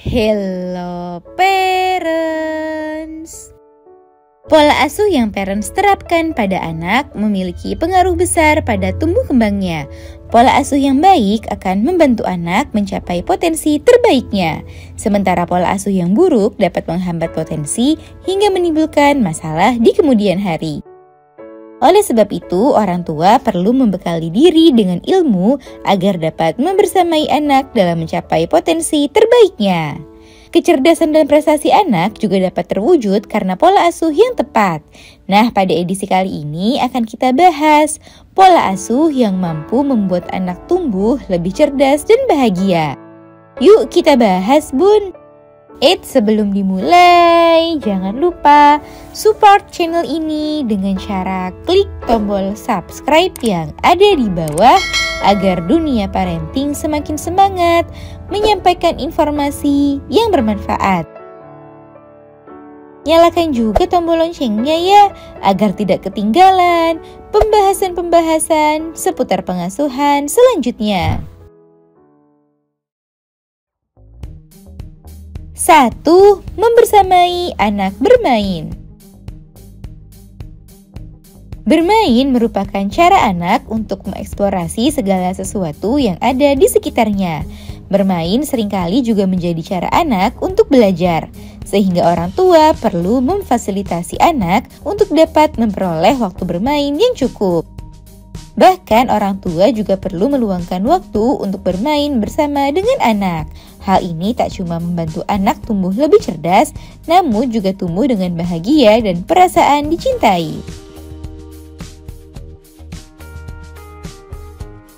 Hello parents. Pola asuh yang parents terapkan pada anak memiliki pengaruh besar pada tumbuh kembangnya. Pola asuh yang baik akan membantu anak mencapai potensi terbaiknya, sementara pola asuh yang buruk dapat menghambat potensi hingga menimbulkan masalah di kemudian hari. Oleh sebab itu, orang tua perlu membekali diri dengan ilmu agar dapat membersamai anak dalam mencapai potensi terbaiknya. Kecerdasan dan prestasi anak juga dapat terwujud karena pola asuh yang tepat. Nah, pada edisi kali ini akan kita bahas pola asuh yang mampu membuat anak tumbuh lebih cerdas dan bahagia. Yuk kita bahas, Bun! Sebelum dimulai, jangan lupa support channel ini dengan cara klik tombol subscribe yang ada di bawah agar dunia parenting semakin semangat menyampaikan informasi yang bermanfaat. Nyalakan juga tombol loncengnya ya, agar tidak ketinggalan pembahasan-pembahasan seputar pengasuhan selanjutnya. 1. Membersamai anak bermain. Bermain merupakan cara anak untuk mengeksplorasi segala sesuatu yang ada di sekitarnya. Bermain seringkali juga menjadi cara anak untuk belajar, sehingga orang tua perlu memfasilitasi anak untuk dapat memperoleh waktu bermain yang cukup. Bahkan orang tua juga perlu meluangkan waktu untuk bermain bersama dengan anak. Hal ini tak cuma membantu anak tumbuh lebih cerdas, namun juga tumbuh dengan bahagia dan perasaan dicintai.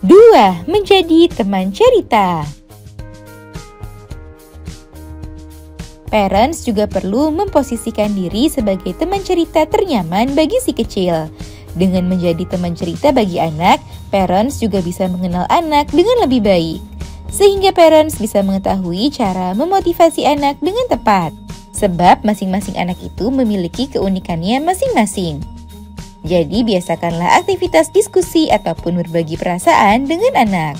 2. Menjadi teman cerita. Parents juga perlu memposisikan diri sebagai teman cerita ternyaman bagi si kecil. Dengan menjadi teman cerita bagi anak, parents juga bisa mengenal anak dengan lebih baik. Sehingga parents bisa mengetahui cara memotivasi anak dengan tepat. Sebab masing-masing anak itu memiliki keunikannya masing-masing. Jadi biasakanlah aktivitas diskusi ataupun berbagi perasaan dengan anak.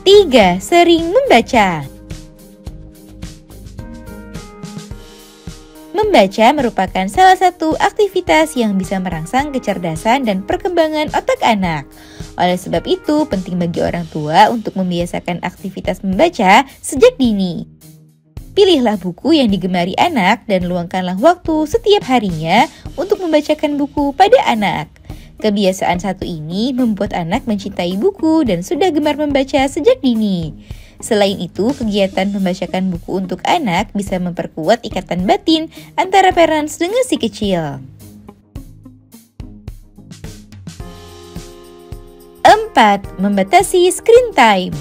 3. Sering membaca. Membaca merupakan salah satu aktivitas yang bisa merangsang kecerdasan dan perkembangan otak anak. Oleh sebab itu, penting bagi orang tua untuk membiasakan aktivitas membaca sejak dini. Pilihlah buku yang digemari anak dan luangkanlah waktu setiap harinya untuk membacakan buku pada anak. Kebiasaan satu ini membuat anak mencintai buku dan sudah gemar membaca sejak dini. Selain itu, kegiatan membacakan buku untuk anak bisa memperkuat ikatan batin antara parents dengan si kecil. 4. Membatasi screen time.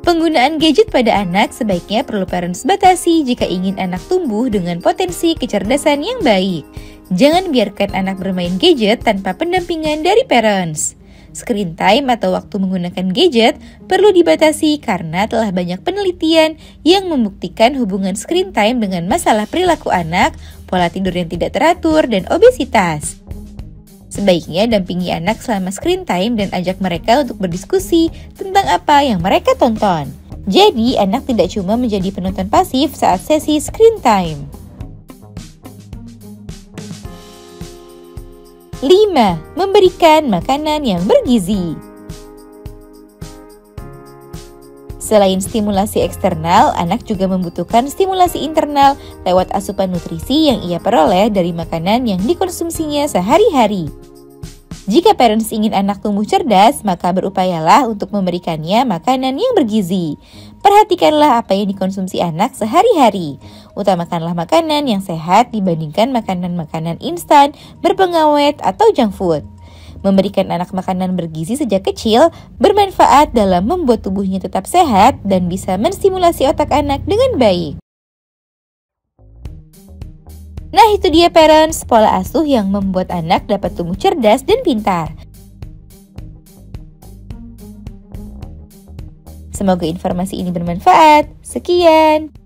Penggunaan gadget pada anak sebaiknya perlu parents batasi jika ingin anak tumbuh dengan potensi kecerdasan yang baik. Jangan biarkan anak bermain gadget tanpa pendampingan dari parents. Screen time atau waktu menggunakan gadget perlu dibatasi karena telah banyak penelitian yang membuktikan hubungan screen time dengan masalah perilaku anak, pola tidur yang tidak teratur, dan obesitas. Sebaiknya dampingi anak selama screen time dan ajak mereka untuk berdiskusi tentang apa yang mereka tonton. Jadi, anak tidak cuma menjadi penonton pasif saat sesi screen time. 5. Memberikan makanan yang bergizi. Selain stimulasi eksternal, anak juga membutuhkan stimulasi internal lewat asupan nutrisi yang ia peroleh dari makanan yang dikonsumsinya sehari-hari. Jika parents ingin anak tumbuh cerdas, maka berupayalah untuk memberikannya makanan yang bergizi. Perhatikanlah apa yang dikonsumsi anak sehari-hari. Utamakanlah makanan yang sehat dibandingkan makanan-makanan instan, berpengawet, atau junk food. Memberikan anak makanan bergizi sejak kecil bermanfaat dalam membuat tubuhnya tetap sehat dan bisa menstimulasi otak anak dengan baik. Nah, itu dia parents, pola asuh yang membuat anak dapat tumbuh cerdas dan pintar. Semoga informasi ini bermanfaat. Sekian.